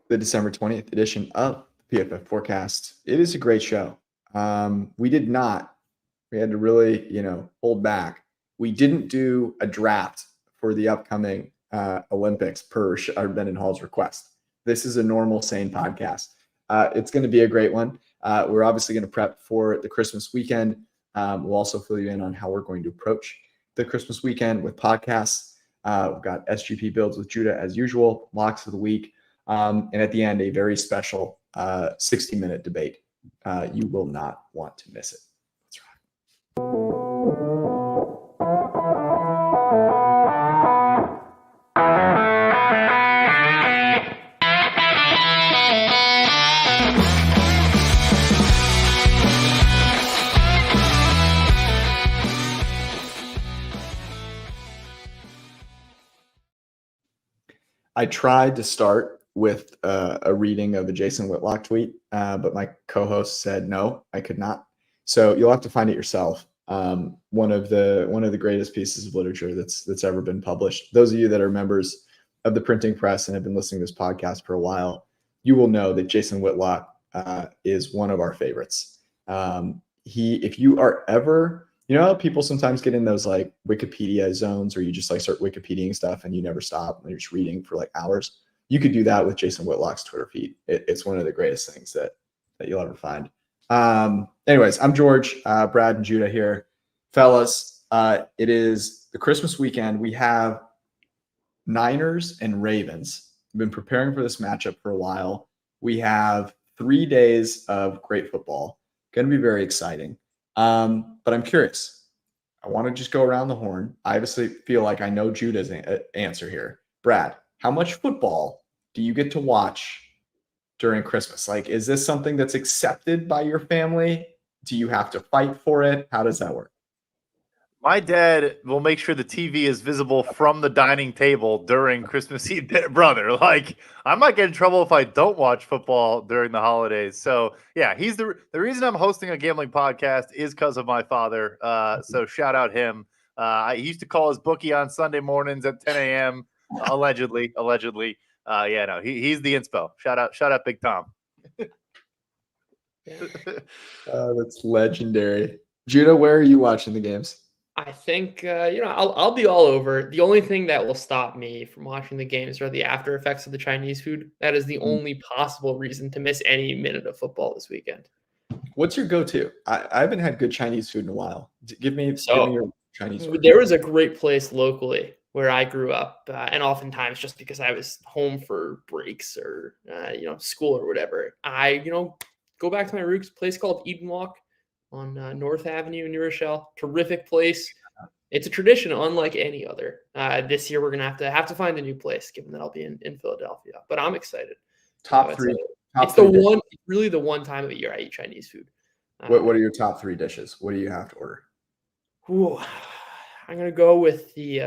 the December 20th edition of PFF Forecast. It is a great show. We had to really, hold back. We didn't do a draft for the upcoming Olympics per Ben and Hall's request. This is a normal, sane podcast. It's going to be a great one. We're obviously going to prep for the Christmas weekend. We'll also fill you in on how we're going to approach the Christmas weekend with podcasts. We've got SGP builds with Judah as usual, locks of the week. And at the end, a very special 60-minute debate. You will not want to miss it. That's right. I tried to start with a reading of a Jason Whitlock tweet, but my co-host said no, I could not. So you'll have to find it yourself. One of the greatest pieces of literature that's ever been published. Those of you that are members of the printing press and have been listening to this podcast for a while, you will know that Jason Whitlock is one of our favorites. If you are ever, people sometimes get in those like Wikipedia zones where you just like start Wikipediaing stuff and you never stop and you're just reading for like hours. You could do that with Jason Whitlock's Twitter feed. It's one of the greatest things that you'll ever find. Anyways, I'm George, Brad and Judah here. Fellas, it is the Christmas weekend. We have Niners and Ravens. We've been preparing for this matchup for a while. We have 3 days of great football. Going to be very exciting. But I'm curious. I want to just go around the horn. I obviously feel like I know Judah's answer here. Brad, how much football do you get to watch during Christmas? Like, is this something that's accepted by your family? Do you have to fight for it? How does that work? My dad will make sure the TV is visible from the dining table during Christmas Eve. Brother, like, I might get in trouble if I don't watch football during the holidays. So, yeah, he's the reason I'm hosting a gambling podcast is because of my father. So shout out him. He used to call his bookie on Sunday mornings at 10 a.m. Allegedly. He's the inspo. Shout out Big Tom. That's legendary. Judah, where are you watching the games? I think, I'll be all over. The only thing that will stop me from watching the games are the after effects of the Chinese food. That is the only possible reason to miss any minute of football this weekend. What's your go-to? I haven't had good Chinese food in a while. Give me your Chinese food. There was a great place locally where I grew up, and oftentimes just because I was home for breaks or, school or whatever, I, go back to my roots, a place called Eden Walk on North Avenue in New Rochelle. Terrific place. It's a tradition unlike any other. This year we're gonna have to find a new place, given that I'll be in Philadelphia. But I'm excited. Top three. Really the one time of the year I eat Chinese food. What are your top 3 dishes? What do you have to order? I'm gonna go with the.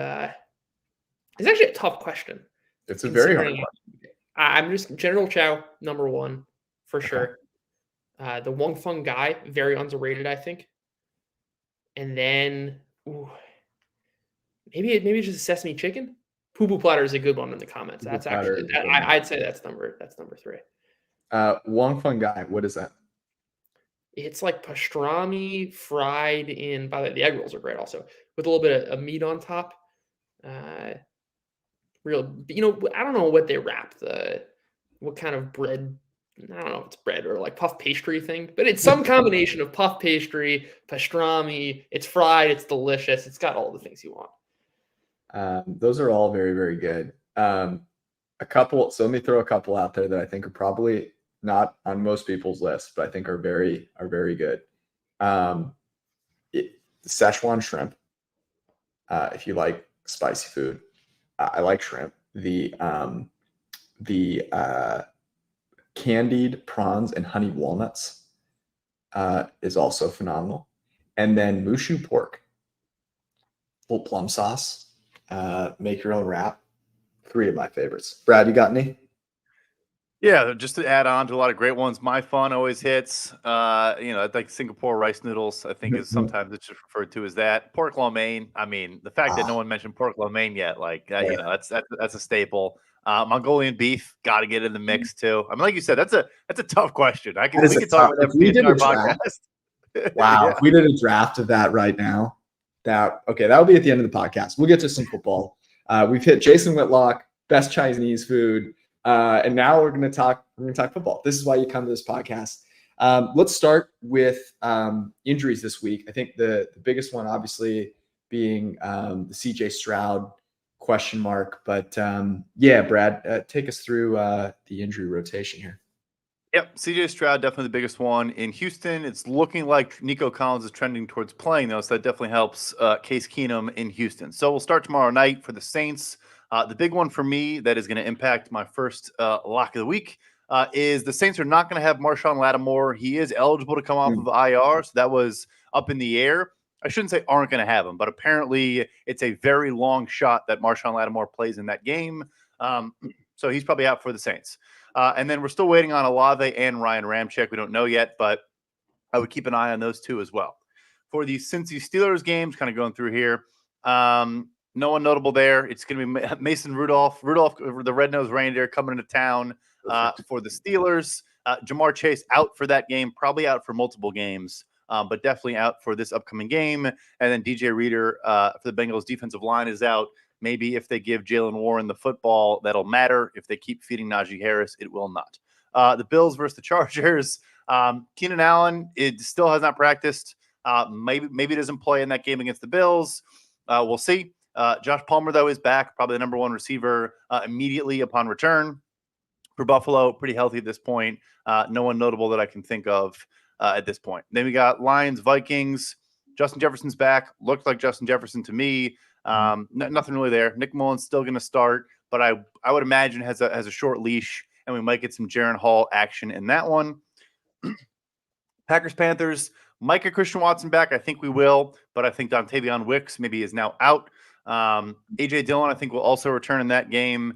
It's actually a tough question. It's a very hard question. I'm just General Chow #1 for sure. The Wong Fung Gai, very underrated, I think. And then, maybe just a sesame chicken. Poo Poo Platter is a good one in the comments. That's actually, I'd say that's number 3. Wong Fung Gai, what is that? It's like pastrami fried in. By the way, the egg rolls are great also, with a little bit of meat on top. I don't know what they wrap what kind of bread. I don't know if it's bread or like puff pastry thing, but it's some combination of puff pastry, pastrami. It's fried. It's delicious. It's got all the things you want. Those are all very, very good. So let me throw a couple out there that I think are probably not on most people's list, but I think are very good. The Szechuan shrimp. If you like spicy food, I like shrimp. The candied prawns and honey walnuts is also phenomenal. And then mushu pork, little plum sauce, make your own wrap. 3 of my favorites. Brad, you got any? Yeah, just to add on to a lot of great ones. My Fun always hits. I like Singapore rice noodles. I think is sometimes it's just referred to as that. Pork lo mein. I mean, the fact that no one mentioned pork lo mein yet, that's a staple. Mongolian beef, got to get in the mix too. I mean, like you said, that's a tough question. We could talk tough. about that If for we the did a entire draft, podcast. wow, Yeah. if we did a draft of that right now, that would be at the end of the podcast. We'll get to some football. We've hit Jason Whitlock, best Chinese food, and now we're going to talk football. This is why you come to this podcast. Let's start with injuries this week. I think the biggest one, obviously, being the CJ Stroud question mark. But Brad, take us through the injury rotation here. Yep, CJ Stroud, definitely the biggest one. In Houston, it's looking like Nico Collins is trending towards playing, though, so that definitely helps Case Keenum in Houston. So we'll start tomorrow night for the Saints. The big one for me that is going to impact my first lock of the week is the Saints are not going to have Marshawn Lattimore. He is eligible to come off of IR, so that was up in the air. I shouldn't say aren't going to have him, but apparently it's a very long shot that Marshawn Lattimore plays in that game. So he's probably out for the Saints. And then we're still waiting on Olave and Ryan Ramczyk. We don't know yet, but I would keep an eye on those two as well. For the Cincy Steelers games, kind of going through here, no one notable there. It's going to be Mason Rudolph, the red-nosed reindeer, coming into town for the Steelers. Jamar Chase out for that game, probably out for multiple games, but definitely out for this upcoming game. And then DJ Reader for the Bengals defensive line is out. Maybe if they give Jalen Warren the football, that'll matter. If they keep feeding Najee Harris, it will not. The Bills versus the Chargers. Keenan Allen, it still has not practiced. Maybe doesn't play in that game against the Bills. We'll see. Josh Palmer, though, is back, probably the number one receiver immediately upon return for Buffalo. Pretty healthy at this point. No one notable that I can think of at this point. Then we got Lions, Vikings. Justin Jefferson's back. Looked like Justin Jefferson to me. Nothing really there. Nick Mullins still going to start, but I would imagine has a short leash, and we might get some Jaron Hall action in that one. Packers, Panthers. Might get Christian Watson back. I think we will, but I think Dontavion Wicks maybe is now out. AJ Dillon, I think, will also return in that game.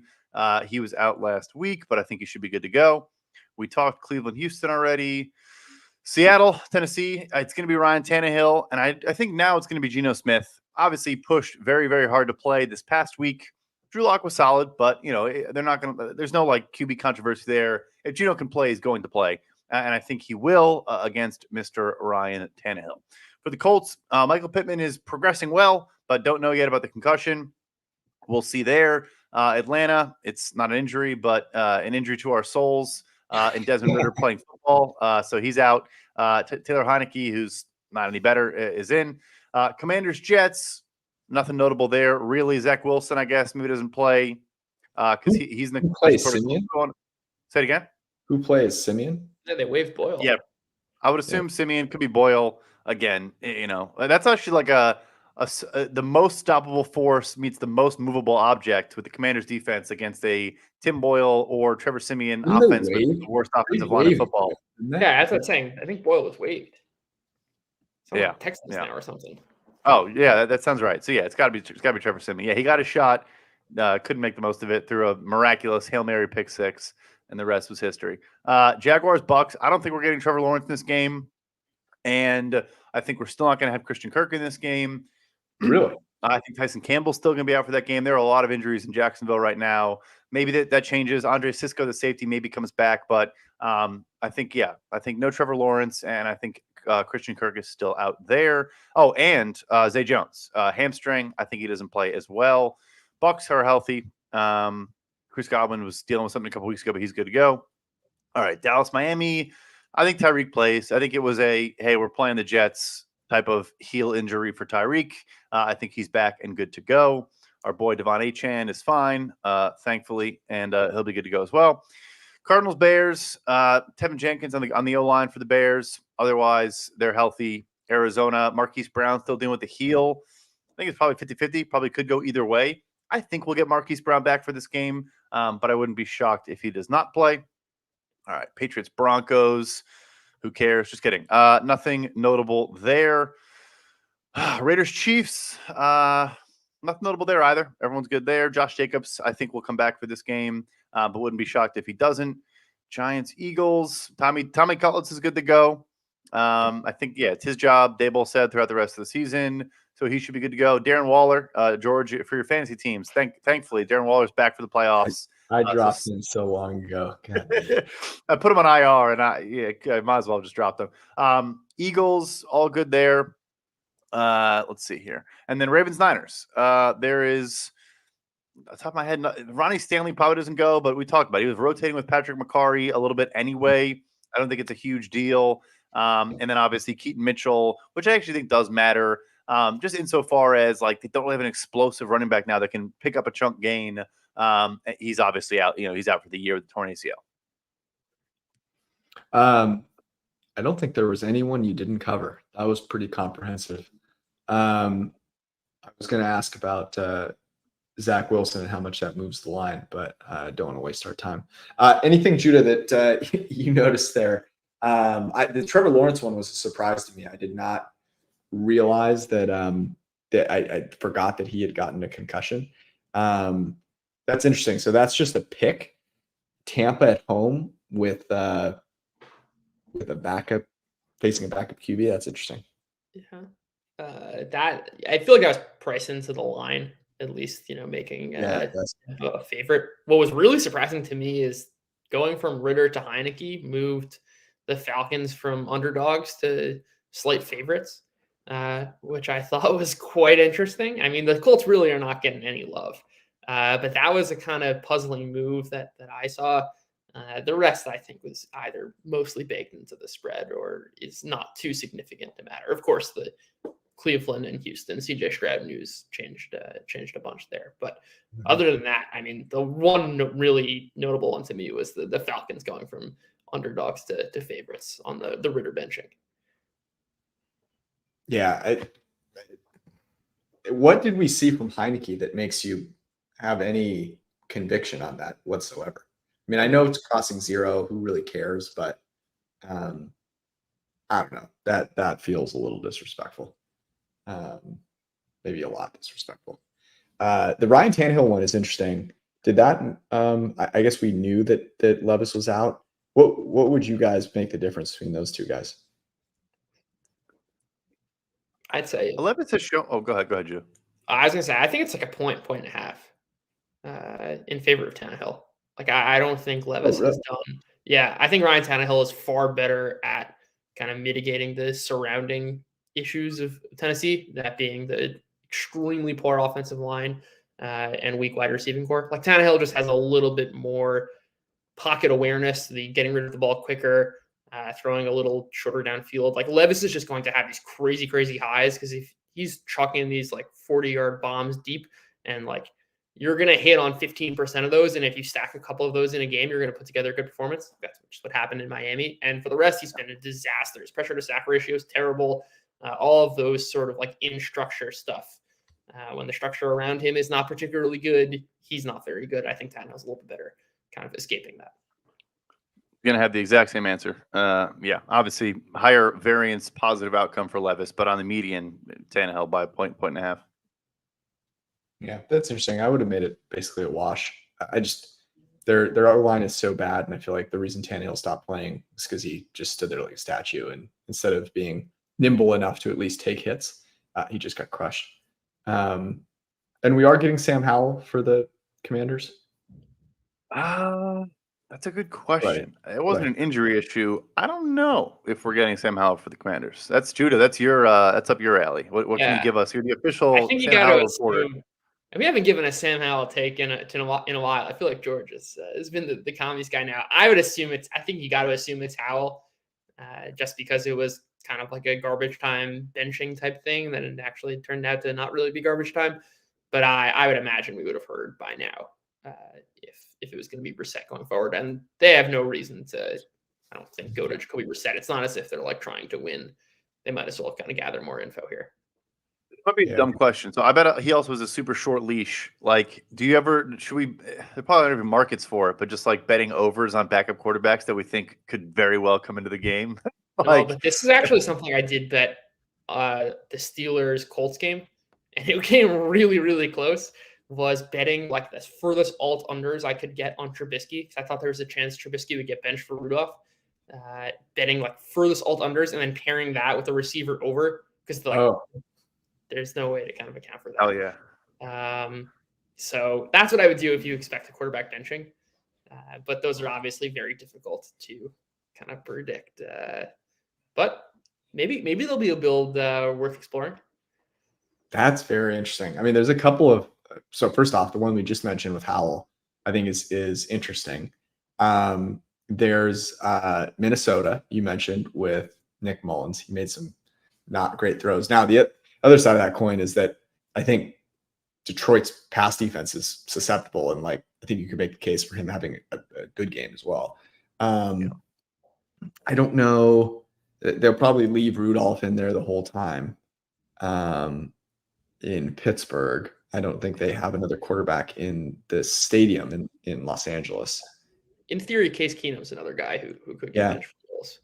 He was out last week, but I think he should be good to go. We talked Cleveland, Houston already. Seattle, Tennessee. It's going to be Ryan Tannehill, and I think now it's going to be Geno Smith. Obviously pushed very, very hard to play this past week. Drew Lock was solid, but they're not going to. There's no QB controversy there. If Geno can play, he's going to play, and I think he will against Mr. Ryan Tannehill. For the Colts, Michael Pittman is progressing well, but don't know yet about the concussion. We'll see there. Atlanta, it's not an injury, but an injury to our souls. And Desmond Ridder playing football, so he's out. Taylor Heineke, who's not any better, is in. Commanders, Jets, nothing notable there. Really, Zach Wilson, I guess, maybe doesn't play because he's in the plays Simeon. Say it again. Who plays Simeon? Yeah, they waived Boyle. Yeah, I would assume Simeon could be Boyle again. That's actually like the most stoppable force meets the most movable object with the Commanders defense against a Tim Boyle or Trevor Simeon offense with the worst offensive line in football. Yeah, that's what I'm saying. I think Boyle was waived. Someone texted us now or something. Oh yeah, that sounds right. So yeah, it's got to be Trevor Simeon. Yeah, he got a shot, couldn't make the most of it through a miraculous Hail Mary pick six, and the rest was history. Jaguars, Bucks. I don't think we're getting Trevor Lawrence in this game, and I think we're still not going to have Christian Kirk in this game. Really? I think Tyson Campbell's still going to be out for that game. There are a lot of injuries in Jacksonville right now. Maybe that changes. Andre Sisco, the safety, maybe comes back, but I think no Trevor Lawrence, and I think Christian Kirk is still out there. Oh, and Zay Jones, hamstring. I think he doesn't play as well. Bucks are healthy. Chris Godwin was dealing with something a couple weeks ago, but he's good to go. All right, Dallas, Miami. I think Tyreek plays. I think it was hey, we're playing the Jets type of heel injury for Tyreek. I think he's back and good to go. Our boy Devon Achane is fine, thankfully, and he'll be good to go as well. Cardinals, Bears, Tevin Jenkins on the O-line for the Bears. Otherwise, they're healthy. Arizona, Marquise Brown still dealing with the heel. I think it's probably 50-50. Probably could go either way. I think we'll get Marquise Brown back for this game, but I wouldn't be shocked if he does not play. All right, Patriots, Broncos. Who cares? Just kidding. Nothing notable there. Raiders, Chiefs. Nothing notable there either. Everyone's good there. Josh Jacobs, I think, will come back for this game, but wouldn't be shocked if he doesn't. Giants, Eagles. Tommy Cutlets is good to go. I think, it's his job. Daboll said throughout the rest of the season, so he should be good to go. Darren Waller, George, for your fantasy teams. Thankfully, Darren Waller's back for the playoffs. I dropped him so long ago. I put him on IR, and I might as well just drop them. Eagles, all good there. Let's see here, and then Ravens Niners. There is, off the top of my head, Ronnie Stanley probably doesn't go, but we talked about it. He was rotating with Patrick McCarry a little bit anyway. I don't think it's a huge deal. And then obviously Keaton Mitchell, which I actually think does matter, just insofar as like they don't have an explosive running back now that can pick up a chunk gain. He's obviously out. He's out for the year with the torn ACL. I don't think there was anyone you didn't cover. That was pretty comprehensive. I was going to ask about Zach Wilson and how much that moves the line, but I don't want to waste our time. Anything, Judah, that you noticed there? The Trevor Lawrence one was a surprise to me. I did not realize that I forgot that he had gotten a concussion. That's interesting. So that's just a pick. Tampa at home with a backup, facing a backup QB. That's interesting. Yeah. That I feel like I was priced into the line, at least, making a favorite. What was really surprising to me is going from Ritter to Heineke moved the Falcons from underdogs to slight favorites, which I thought was quite interesting. I mean, the Colts really are not getting any love, but that was a kind of puzzling move that I saw. The rest, I think, was either mostly baked into the spread or is not too significant to matter. Of course, the Cleveland and Houston CJ Stroud news changed a bunch there. But other than that, I mean, the one really notable one to me was the Falcons going from underdogs to favorites on the Ritter benching. Yeah. What did we see from Heineke that makes you have any conviction on that whatsoever? I mean, I know it's crossing zero. Who really cares? But I don't know. That feels a little disrespectful. Maybe a lot disrespectful. The Ryan Tannehill one is interesting. Did that? I guess we knew that Levis was out. What would you guys make the difference between those two guys? I'd say Levis has shown. Oh, go ahead, Joe. I was gonna say I think it's like a point and a half in favor of Tannehill. Like I don't think Levis has done. Yeah, I think Ryan Tannehill is far better at kind of mitigating the surrounding issues of Tennessee, that being the extremely poor offensive line and weak wide receiving core. Like Tannehill just has a little bit more pocket awareness, the getting rid of the ball quicker, throwing a little shorter downfield. Like Levis is just going to have these crazy, crazy highs because if he's chucking these like 40-yard bombs deep and like you're going to hit on 15% of those. And if you stack a couple of those in a game, you're going to put together a good performance. That's just what happened in Miami. And for the rest, he's been a disaster. His pressure to sack ratio is terrible. All of those sort of like in structure stuff. When the structure around him is not particularly good, he's not very good. I think Tannehill's a little bit better kind of escaping that. You're going to have the exact same answer. Yeah, obviously higher variance, positive outcome for Levis, but on the median, Tannehill by a point and a half. Yeah, that's interesting. I would have made it basically a wash. I just their O-line is so bad, and I feel like the reason Tannehill stopped playing is because he just stood there like a statue, and instead of being nimble enough to at least take hits, he just got crushed. And we are getting Sam Howell for the Commanders. That's a good question. Right. It wasn't an injury issue. I don't know if we're getting Sam Howell for the Commanders. That's Judah. That's your that's up your alley. What can you give us? You're the official. I think you got to assume. We haven't given a Sam Howell take in a while. I feel like George has been the commies guy now. I would assume I think you got to assume it's Howell, just because it was kind of like a garbage time benching type thing. Then it actually turned out to not really be garbage time. But I would imagine we would have heard by now if it was going to be Brissett going forward. And they have no reason to, I don't think, go to Jacoby Brissett. It's not as if they're like trying to win. They might as well kind of gather more info here. Might be a dumb question. So I bet he also has a super short leash. Like, do you ever, there probably aren't even markets for it, but just like betting overs on backup quarterbacks that we think could very well come into the game. No, but this is actually something I did bet the Steelers-Colts game, and it came really, really close, was betting like the furthest alt unders I could get on Trubisky, because I thought there was a chance Trubisky would get benched for Rudolph. Betting like furthest alt unders and then pairing that with the receiver over, because there's no way to kind of account for that. Oh, yeah. So that's what I would do if you expect a quarterback benching. But those are obviously very difficult to kind of predict. But maybe there'll be a build worth exploring. That's very interesting. I mean, there's a couple of so first off, the one we just mentioned with Howell, I think is interesting. There's Minnesota you mentioned with Nick Mullins. He made some not great throws. Now the other side of that coin is that I think Detroit's pass defense is susceptible, and like I think you could make the case for him having a good game as well. I don't know. They'll probably leave Rudolph in there the whole time. In Pittsburgh, I don't think they have another quarterback in the stadium in Los Angeles. In theory, Case Keenum's another guy who could get benched for the Bills.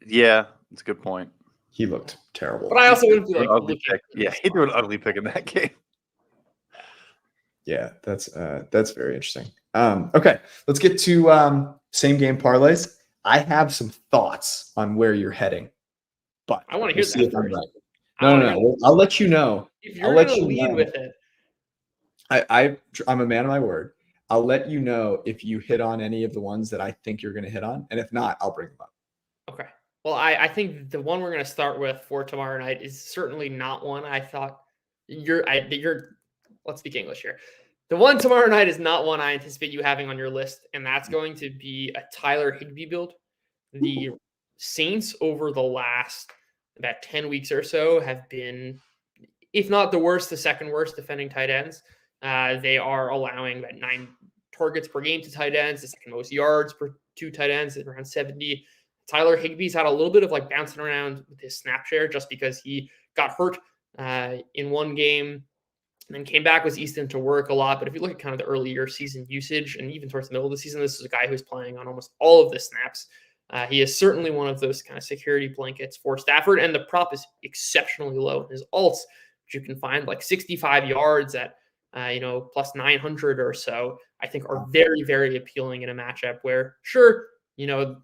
Yeah, that's a good point. He looked terrible. But I also wouldn't be like ugly pick. Yeah, he threw an ugly pick in that game. Yeah, that's very interesting. Okay, let's get to same game parlays. I have some thoughts on where you're heading, but I want to hear see that if I'm first. right. No. I'll let you know. If you're going to lead with it, I'm a man of my word. I'll let you know if you hit on any of the ones that I think you're going to hit on, and if not, I'll bring them up. Okay. Well, I think the one we're going to start with for tomorrow night is certainly not one I thought let's speak English here. The one tomorrow night is not one I anticipate you having on your list, and that's going to be a Tyler Higbee build. The Saints over the last about 10 weeks or so have been, if not the worst, the second worst defending tight ends. They are allowing about 9 targets per game to tight ends, the second most yards per 2 tight ends at around 70. Tyler Higbee's had a little bit of like bouncing around with his snap share just because he got hurt in one game and then came back with Easton to work a lot. But if you look at kind of the earlier season usage and even towards the middle of the season, this is a guy who's playing on almost all of the snaps. He is certainly one of those kind of security blankets for Stafford, and the prop is exceptionally low in his alts, which you can find like 65 yards at plus 900 or so, I think are very, very appealing in a matchup where, sure,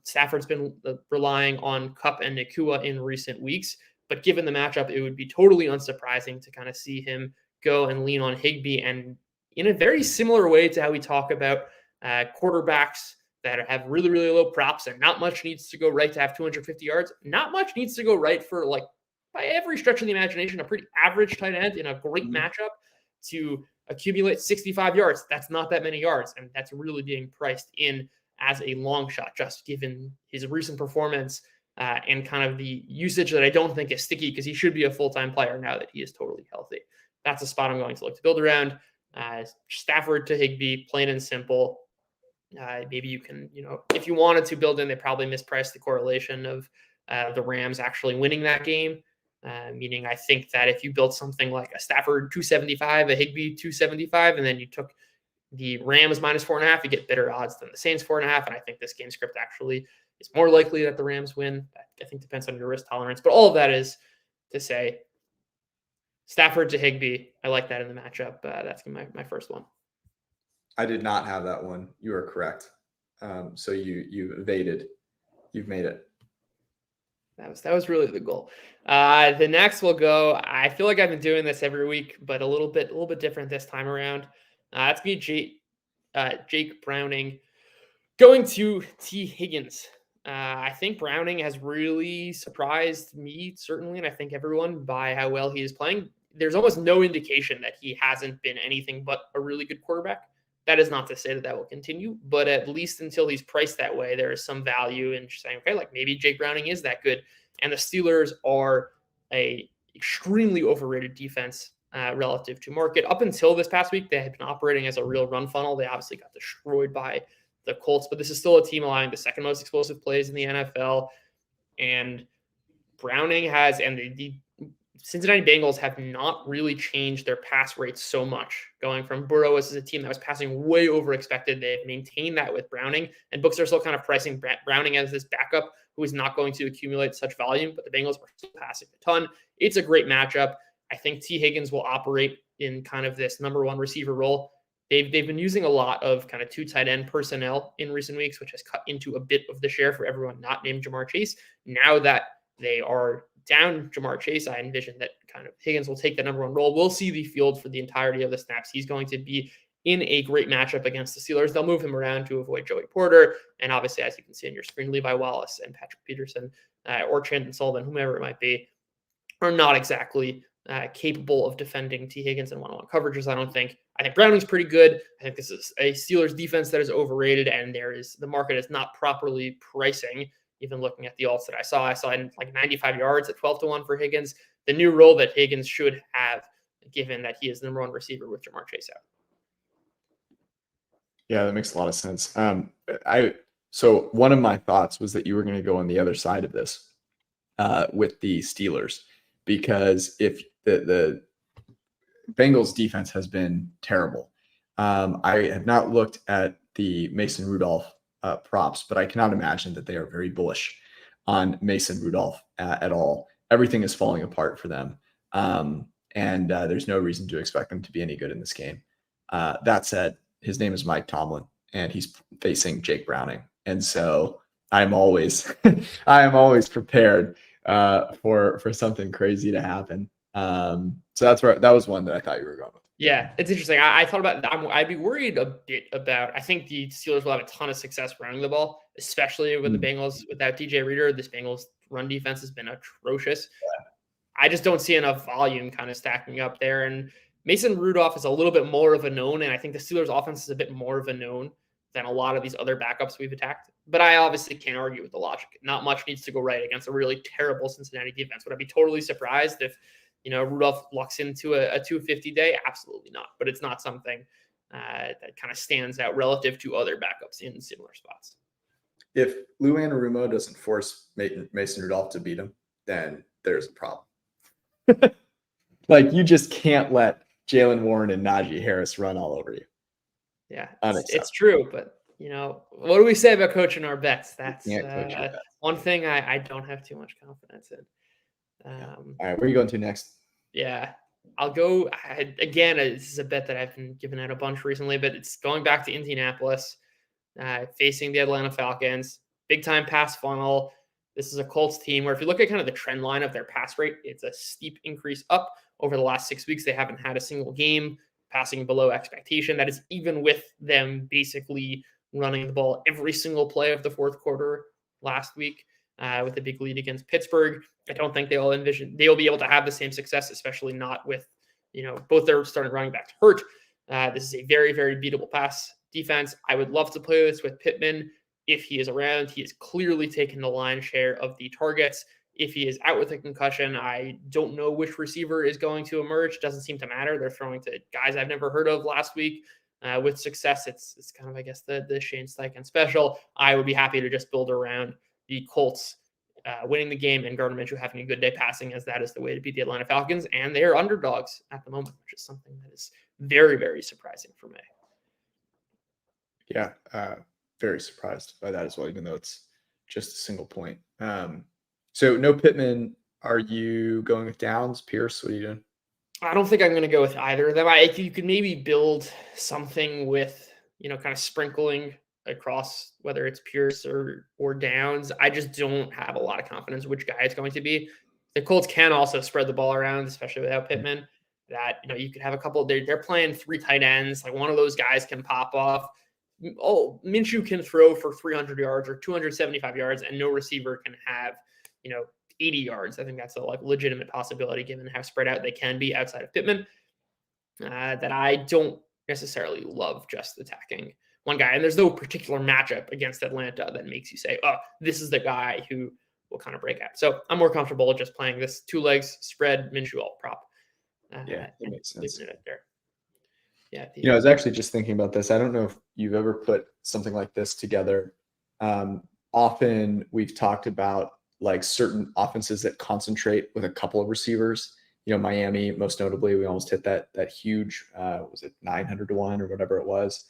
Stafford's been relying on Kupp and Nakua in recent weeks, but given the matchup, it would be totally unsurprising to kind of see him go and lean on Higbee. And in a very similar way to how we talk about quarterbacks that have really, really low props and not much needs to go right to have 250 yards, not much needs to go right for, like, by every stretch of the imagination, a pretty average tight end in a great matchup to accumulate 65 yards. That's not that many yards, and that's really being priced in as a long shot, just given his recent performance and kind of the usage that I don't think is sticky because he should be a full-time player now that he is totally healthy. That's a spot I'm going to look to build around. Stafford to Higbee, plain and simple. Maybe you can, if you wanted to build in, they probably mispriced the correlation of the Rams actually winning that game. Meaning I think that if you built something like a Stafford 275, a Higbee 275, and then you took the Rams minus 4.5, you get better odds than the Saints 4.5. And I think this game script actually is more likely that the Rams win. I think depends on your risk tolerance. But all of that is to say Stafford to Higbee. I like that in the matchup. That's my first one. I did not have that one. You are correct. So you evaded. You've made it. That was really the goal. The next will go. I feel like I've been doing this every week, but a little bit different this time around. That's me, Jake Browning, going to T. Higgins. I think Browning has really surprised me, certainly, and I think everyone by how well he is playing. There's almost no indication that he hasn't been anything but a really good quarterback. That is not to say that will continue, but at least until he's priced that way, there is some value in just saying, okay, like maybe Jake Browning is that good. And the Steelers are a extremely overrated defense relative to market. Up until this past week, they had been operating as a real run funnel. They obviously got destroyed by the Colts, but this is still a team allowing the second most explosive plays in the NFL. And Browning has, and the Cincinnati Bengals have not really changed their pass rates so much. Going from Burrow as a team that was passing way over expected, they've maintained that with Browning, and books are still kind of pricing Browning as this backup who is not going to accumulate such volume, but the Bengals are still passing a ton. It's a great matchup. I think T. Higgins will operate in kind of this number one receiver role. They've been using a lot of kind of 2 tight end personnel in recent weeks, which has cut into a bit of the share for everyone not named Jamar Chase. Now that they are down Jamar Chase, I envision that kind of Higgins will take the number one role. We'll see the field for the entirety of the snaps. He's going to be in a great matchup against the Steelers. They'll move him around to avoid Joey Porter. And obviously, as you can see on your screen, Levi Wallace and Patrick Peterson or Chandon Sullivan, whomever it might be, are not exactly capable of defending T. Higgins in one-on-one coverages, I don't think. I think Browning's pretty good. I think this is a Steelers defense that is overrated, and the market is not properly pricing. Even looking at the alts that I saw in like 95 yards at 12-1 for Higgins. The new role that Higgins should have, given that he is the number one receiver with Jamar Chase out. Yeah, that makes a lot of sense. So one of my thoughts was that you were going to go on the other side of this with the Steelers, because if the Bengals defense has been terrible. I have not looked at the Mason Rudolph props, but I cannot imagine that they are very bullish on Mason Rudolph at all. Everything is falling apart for them. And there's no reason to expect them to be any good in this game. That said, his name is Mike Tomlin, and he's facing Jake Browning. And so I'm always prepared for something crazy to happen. So that was one that I thought you were going with. Yeah, it's interesting. I thought about I'd be worried a bit about, I think the Steelers will have a ton of success running the ball, especially with the Bengals without DJ Reader. This Bengals run defense has been atrocious. Yeah. I just don't see enough volume kind of stacking up there. And Mason Rudolph is a little bit more of a known, and I think the Steelers offense is a bit more of a known than a lot of these other backups we've attacked. But I obviously can't argue with the logic. Not much needs to go right against a really terrible Cincinnati defense. Would I be totally surprised if Rudolph lucks into a 250 day? Absolutely not. But it's not something that kind of stands out relative to other backups in similar spots. If Lou Anarumo doesn't force Mason Rudolph to beat him, then there's a problem. Like, you just can't let Jalen Warren and Najee Harris run all over you. Yeah, it's true. But, what do we say about coaching our bets? That's one thing I don't have too much confidence in. All right, where are you going to next? Yeah, I'll go again. This is a bet that I've been giving out a bunch recently, but it's going back to Indianapolis, facing the Atlanta Falcons. Big time pass funnel. This is a Colts team where, if you look at kind of the trend line of their pass rate, it's a steep increase up over the last 6 weeks. They haven't had a single game passing below expectation. That is even with them basically running the ball every single play of the fourth quarter last week. With a big lead against Pittsburgh. I don't think they'll be able to have the same success, especially not with, both their starting running backs hurt. This is a very, very beatable pass defense. I would love to play this with Pittman if he is around. He has clearly taken the lion's share of the targets. If he is out with a concussion, I don't know which receiver is going to emerge. Doesn't seem to matter. They're throwing to guys I've never heard of last week. With success, it's kind of, I guess, the Shane Steichen special. I would be happy to just build around the Colts winning the game and Gardner Minshew having a good day passing, as that is the way to beat the Atlanta Falcons. And they are underdogs at the moment, which is something that is very, very surprising for me. Yeah, very surprised by that as well, even though it's just a single point. So no Pittman. Are you going with Downs, Pierce? What are you doing? I don't think I'm going to go with either of them. You could maybe build something with, kind of sprinkling across whether it's Pierce or Downs. I just don't have a lot of confidence which guy it's going to be. The Colts can also spread the ball around, especially without Pittman. That, you could have a couple. They're playing 3 tight ends. Like, one of those guys can pop off. Oh, Minshew can throw for 300 yards or 275 yards, and no receiver can have 80 yards. I think that's a legitimate possibility given how spread out they can be outside of Pittman. That I don't necessarily love just attacking one guy. And there's no particular matchup against Atlanta that makes you say, oh, this is the guy who will kind of break out. So I'm more comfortable just playing this 2 legs spread Minshew alt prop. Yeah, that makes sense. Leaving it there. Yeah. I was actually just thinking about this. I don't know if you've ever put something like this together. Often we've talked about certain offenses that concentrate with a couple of receivers. Miami, most notably, we almost hit that huge, was it 900-1 or whatever it was.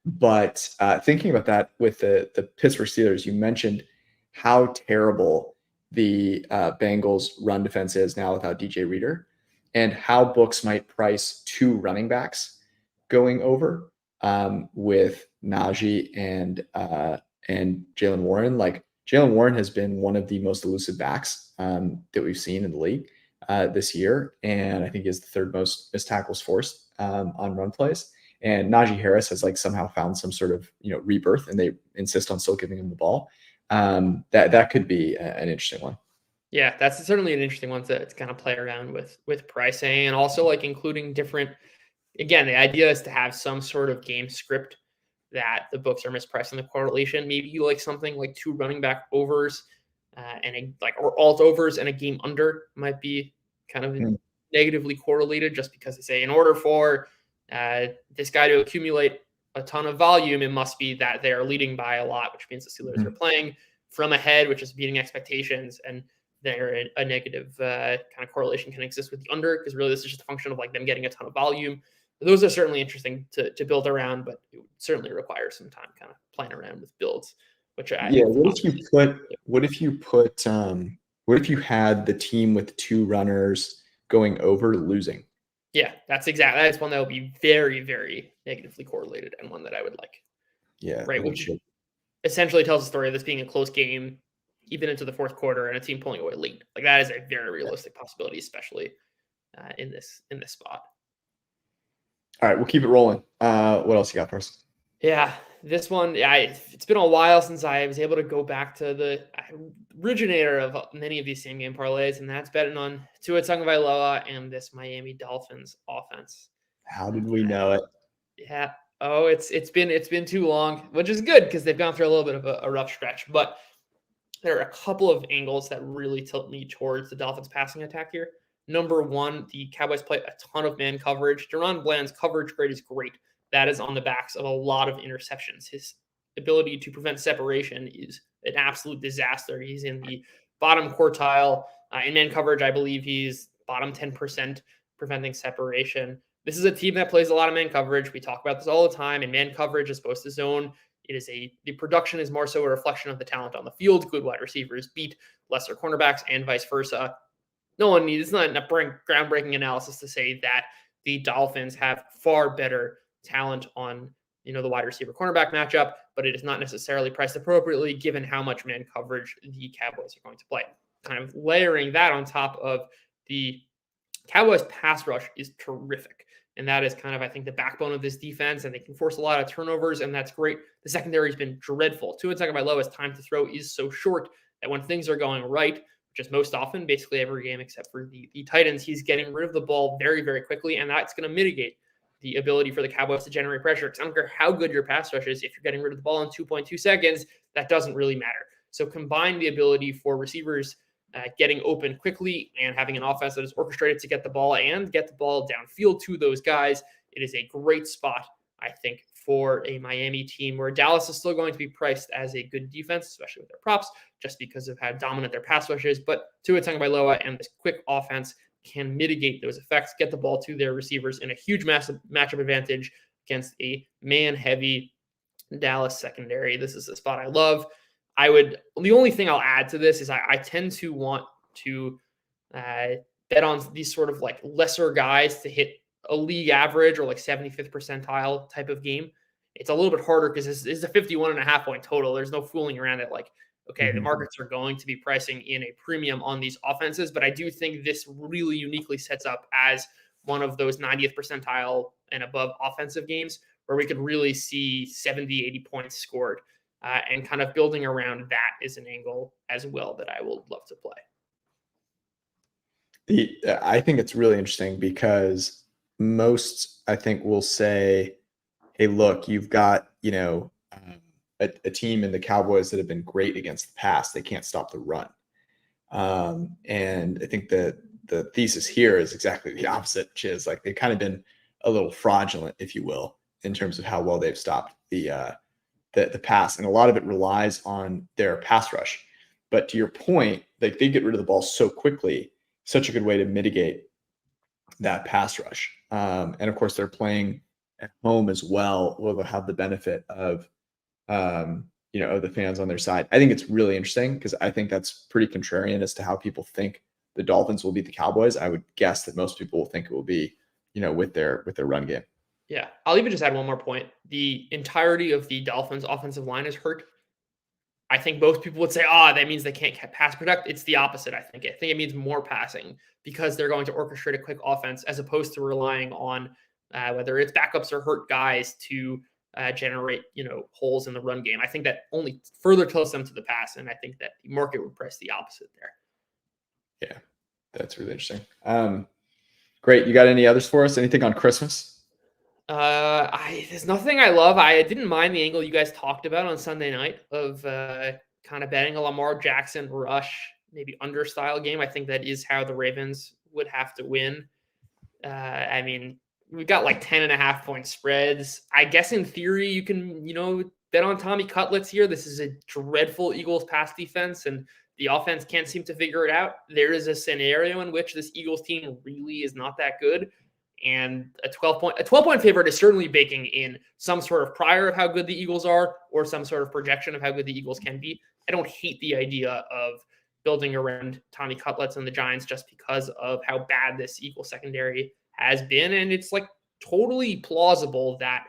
But thinking about that with the Pittsburgh Steelers, you mentioned how terrible the Bengals run defense is now without DJ Reader, and how books might price 2 running backs going over with Najee and Jalen Warren. Like, Jalen Warren has been one of the most elusive backs that we've seen in the league this year, and I think he has the 3rd most missed tackles forced on run plays. And Najee Harris has like somehow found some sort of rebirth, and they insist on still giving him the ball. That could be an interesting one. Yeah, that's certainly an interesting one to kind of play around with pricing, and also like including different. Again, the idea is to have some sort of game script that the books are mispricing the correlation. Maybe you like something like 2 running back overs or alt overs and a game under might be kind of negatively correlated, just because they say in order for this guy to accumulate a ton of volume, it must be that they are leading by a lot, which means the Steelers are playing from ahead, which is beating expectations, and there a negative kind of correlation can exist with the under, because really this is just a function of like them getting a ton of volume. Those are certainly interesting to build around, but it would certainly require some time kind of playing around with builds. What if you had the team with 2 runners going over losing? Yeah, that's one that would be very, very negatively correlated, and one that I would like. Yeah. Right. Which essentially tells the story of this being a close game, even into the fourth quarter, and a team pulling away late. Like that is a very realistic possibility, especially in this spot. All right, we'll keep it rolling. What else you got for us? Yeah, this one, it's been a while since I was able to go back to the originator of many of these same game parlays, and that's betting on Tua Tagovailoa and this Miami Dolphins offense. How did we know it? Yeah. Oh, it's been too long, which is good because they've gone through a little bit of a rough stretch. But there are a couple of angles that really tilt me towards the Dolphins passing attack here. Number one, the Cowboys play a ton of man coverage. Deron Bland's coverage grade is great. That is on the backs of a lot of interceptions. His ability to prevent separation is an absolute disaster. He's in the bottom quartile in man coverage. I believe he's bottom 10% preventing separation. This is a team that plays a lot of man coverage. We talk about this all the time. And man coverage is supposed to zone. The production is more so a reflection of the talent on the field. Good wide receivers beat lesser cornerbacks and vice versa. It's not a groundbreaking analysis to say that the Dolphins have far better talent on the wide receiver cornerback matchup, but it is not necessarily priced appropriately given how much man coverage the Cowboys are going to play. Kind of layering that on top of the Cowboys pass rush is terrific. And that is kind of, I think, the backbone of this defense, and they can force a lot of turnovers, and that's great. The secondary has been dreadful. Tua Tagovailoa's time to throw is so short that when things are going right, which is most often, basically every game except for the Titans, he's getting rid of the ball very, very quickly, and that's going to mitigate the ability for the Cowboys to generate pressure. Because I don't care how good your pass rush is, if you're getting rid of the ball in 2.2 seconds, that doesn't really matter. So combine the ability for receivers getting open quickly and having an offense that is orchestrated to get the ball and get the ball downfield to those guys. It is a great spot, I think, for a Miami team where Dallas is still going to be priced as a good defense, especially with their props, just because of how dominant their pass rush is. But Tua Tagovailoa and this quick offense can mitigate those effects, get the ball to their receivers in a huge massive matchup advantage against a man-heavy Dallas secondary. This is a spot I love. The only thing I'll add to this is I tend to want to bet on these sort of like lesser guys to hit a league average or like 75th percentile type of game. It's a little bit harder because this is a 51.5 point total. There's no fooling around it. Like, okay, the markets are going to be pricing in a premium on these offenses, but I do think this really uniquely sets up as one of those 90th percentile and above offensive games where we could really see 70, 80 points scored. And kind of building around that is an angle as well that I will love to play. I think it's really interesting because most, I think, will say, hey, look, you've got, a team in the Cowboys that have been great against the pass. They can't stop the run. And I think the thesis here is exactly the opposite, which is like they've kind of been a little fraudulent, if you will, in terms of how well they've stopped the pass. And a lot of it relies on their pass rush. But to your point, like they get rid of the ball so quickly, such a good way to mitigate that pass rush. And of course, they're playing at home as well. They'll have the benefit of, of the fans on their side. I think it's really interesting because I think that's pretty contrarian as to how people think the Dolphins will beat the Cowboys. I would guess that most people will think it will be, with their run game. Yeah, I'll even just add one more point. The entirety of the Dolphins' offensive line is hurt. I think most people would say, that means they can't pass protect. It's the opposite, I think. I think it means more passing because they're going to orchestrate a quick offense as opposed to relying on whether it's backups or hurt guys to generate, holes in the run game. I think that only further tilts them to the pass, and I think that the market would price the opposite there. Yeah, that's really interesting. Great. You got any others for us? Anything on Christmas? There's nothing I love. I didn't mind the angle you guys talked about on Sunday night of kind of betting a Lamar Jackson rush, maybe under style game. I think that is how the Ravens would have to win. I mean, we've got like 10.5-point spreads. I guess in theory you can, bet on Tommy Cutlets here. This is a dreadful Eagles pass defense, and the offense can't seem to figure it out. There is a scenario in which this Eagles team really is not that good. And a 12-point favorite is certainly baking in some sort of prior of how good the Eagles are or some sort of projection of how good the Eagles can be. I don't hate the idea of building around Tommy Cutlets and the Giants just because of how bad this Eagles secondary has been. And it's like totally plausible that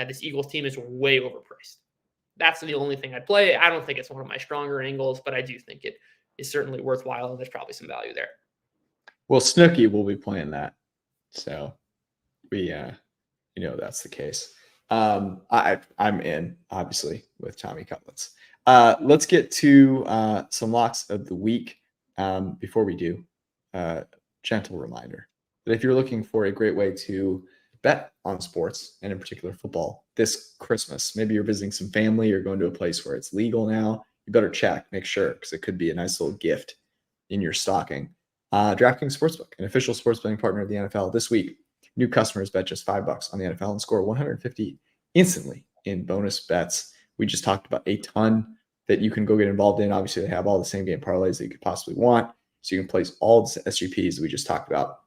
this Eagles team is way overpriced. That's the only thing I'd play. I don't think it's one of my stronger angles, but I do think it is certainly worthwhile, and there's probably some value there. Well, Snooky will be playing that. So we, that's the case. I'm in, obviously, with Tommy Cutlets. Let's get to some locks of the week. Before we do, gentle reminder that if you're looking for a great way to bet on sports, and in particular football, this Christmas, maybe you're visiting some family, you're going to a place where it's legal now, you better check, make sure, because it could be a nice little gift in your stocking. DraftKings Sportsbook, an official sports betting partner of the NFL. This week, new customers bet just $5 on the NFL and score $150 instantly in bonus bets. We just talked about a ton that you can go get involved in. Obviously, they have all the same game parlays that you could possibly want. So you can place all the SGPs that we just talked about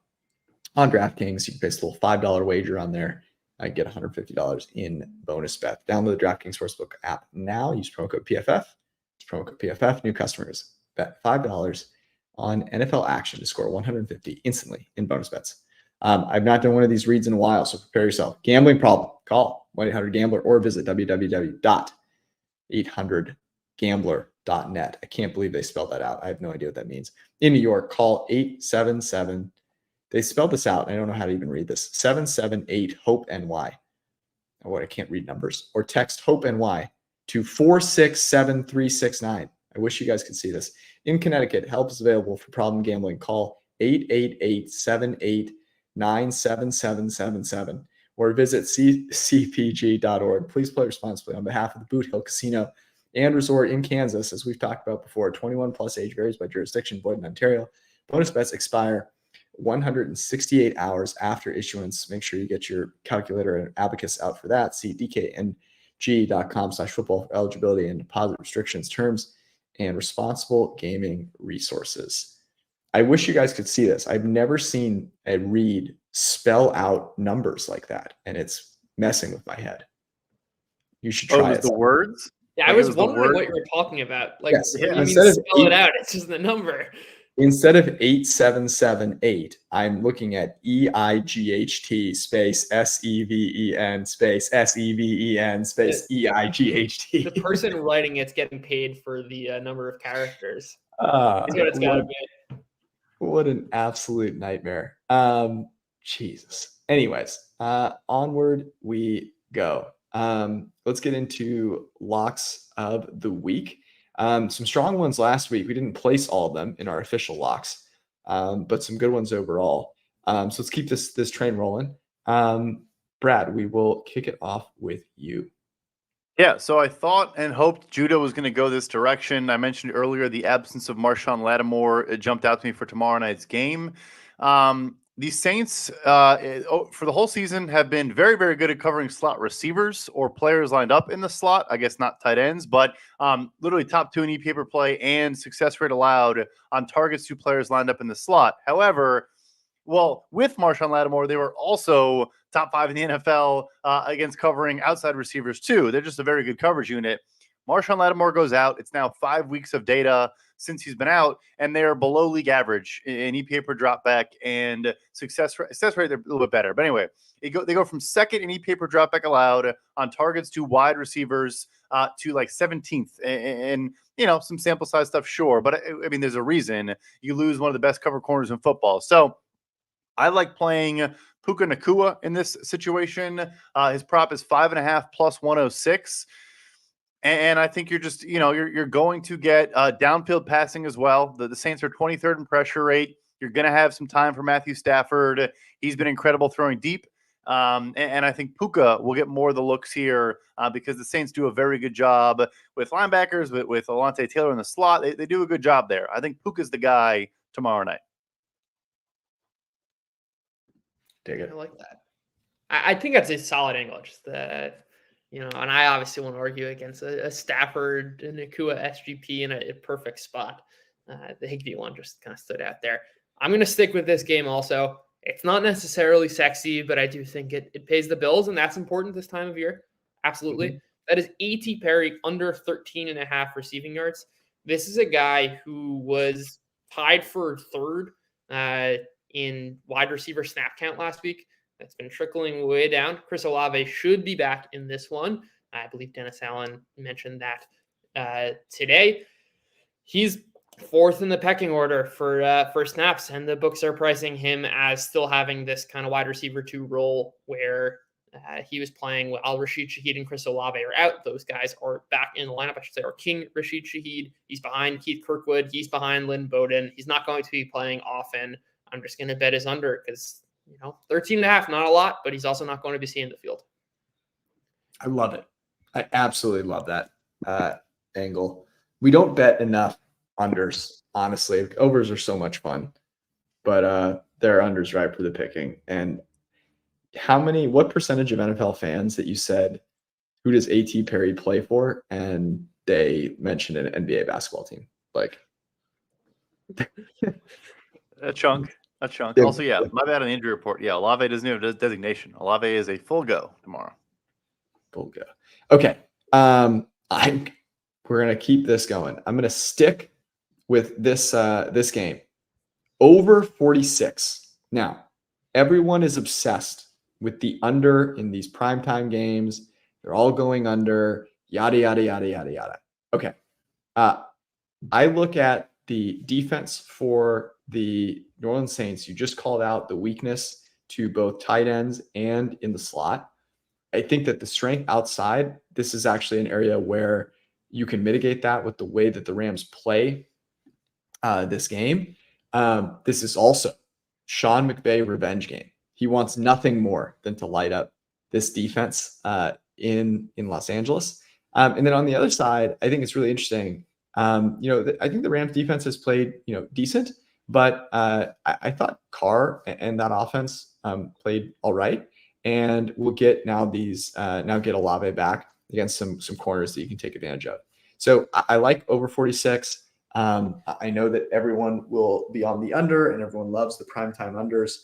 on DraftKings. You can place a little $5 wager on there and get $150 in bonus bets. Download the DraftKings Sportsbook app now. Use promo code PFF. Use promo code PFF. New customers bet $5 on NFL action to score $150 instantly in bonus bets. I've not done one of these reads in a while, so prepare yourself. Gambling problem? Call 1-800-GAMBLER or visit www.800gambler.net. I can't believe they spelled that out. I have no idea what that means. In New York, call 877. They spelled this out. I don't know how to even read this. 778-HOPE-NY. Oh, what? I can't read numbers. Or text HOPE-NY to 467369. I wish you guys could see this. In Connecticut, help is available for problem gambling. Call 888-78-97777 or visit cpg.org. Please play responsibly on behalf of the Boot Hill Casino and Resort in Kansas. As we've talked about before, 21 plus age varies by jurisdiction, void in Ontario. Bonus bets expire 168 hours after issuance. Make sure you get your calculator and abacus out for that. See dkng.com/football for eligibility and deposit restrictions, terms, and responsible gaming resources. I wish you guys could see this. I've never seen a read spell out numbers like that, and it's messing with my head. You should try it. The words? Yeah, I was wondering what you were talking about. Like, yes. you mean spell it out? It's just the number. Instead of 8778, I'm looking at EIGHT space SEVEN space SEVEN space EIGHT. The person writing it's getting paid for the number of characters. That's what it's got to be. What an absolute nightmare. Jesus. Anyways, onward we go. Let's get into locks of the week. Some strong ones last week. We didn't place all of them in our official locks, but some good ones overall. So let's keep this train rolling. Brad, we will kick it off with you. Yeah, so I thought and hoped Judah was going to go this direction. I mentioned earlier the absence of Marshawn Lattimore. It jumped out to me for tomorrow night's game. The Saints, for the whole season, have been very, very good at covering slot receivers or players lined up in the slot. I guess not tight ends, but literally top 2 in EPA per play and success rate allowed on targets to players lined up in the slot. However, with Marshawn Lattimore, they were also top 5 in the NFL against covering outside receivers too. They're just a very good coverage unit. Marshawn Lattimore goes out. It's now 5 weeks of data since he's been out, and they're below league average in EPA per dropback and success rate. They're a little bit better. But anyway, they go from second in EPA per dropback allowed on targets to wide receivers to like 17th. And some sample size stuff, sure. But I mean, there's a reason you lose one of the best cover corners in football. So I like playing Puka Nacua in this situation. His prop is 5.5 plus 106. And I think you're just, you're going to get downfield passing as well. The Saints are 23rd in pressure rate. You're going to have some time for Matthew Stafford. He's been incredible throwing deep. And I think Puka will get more of the looks here because the Saints do a very good job with linebackers, with Alontae Taylor in the slot. They do a good job there. I think Puka's the guy tomorrow night. Dig it. I like that. I think that's a solid angle. Just that, and I obviously won't argue against a Stafford and Nacua SGP in a perfect spot. The Higbee one just kind of stood out there. I'm going to stick with this game also. It's not necessarily sexy, but I do think it pays the bills, and that's important this time of year. Absolutely. Mm-hmm. That is A.T. Perry under 13.5 receiving yards. This is a guy who was tied for third in wide receiver snap count last week. That's been trickling way down. Chris Olave should be back in this one. I believe Dennis Allen mentioned that today. He's fourth in the pecking order for snaps, and the books are pricing him as still having this kind of wide receiver 2 role where he was playing while Rashid Shaheed and Chris Olave are out. Those guys are back in the lineup, I should say, or King Rashid Shaheed. He's behind Keith Kirkwood. He's behind Lynn Bowden. He's not going to be playing often. I'm just going to bet his under because 13.5, not a lot, but he's also not going to be seeing the field. I love it. I absolutely love that angle. We don't bet enough unders, honestly. Overs are so much fun, but they're unders right for the picking. And what percentage of NFL fans that you said, who does A.T. Perry play for? And they mentioned an NBA basketball team. Like a chunk. Yeah. Also, my bad on the injury report. Yeah, Olave doesn't have a designation. Olave is a full go tomorrow. Full go. Okay. We're gonna keep this going. I'm gonna stick with this game. Over 46. Now, everyone is obsessed with the under in these primetime games. They're all going under, yada, yada, yada, yada, yada. Okay. I look at the defense for the New Orleans Saints. You just called out the weakness to both tight ends and in the slot. I think that the strength outside, this is actually an area where you can mitigate that with the way that the Rams play this game. This is also Sean McVay revenge game. He wants nothing more than to light up this defense in Los Angeles. And then on the other side, I think it's really interesting. I think the Rams defense has played, decent, but I thought Carr and that offense played all right. And we'll get get Olave back against some corners that you can take advantage of. So I like over 46. I know that everyone will be on the under and everyone loves the primetime unders.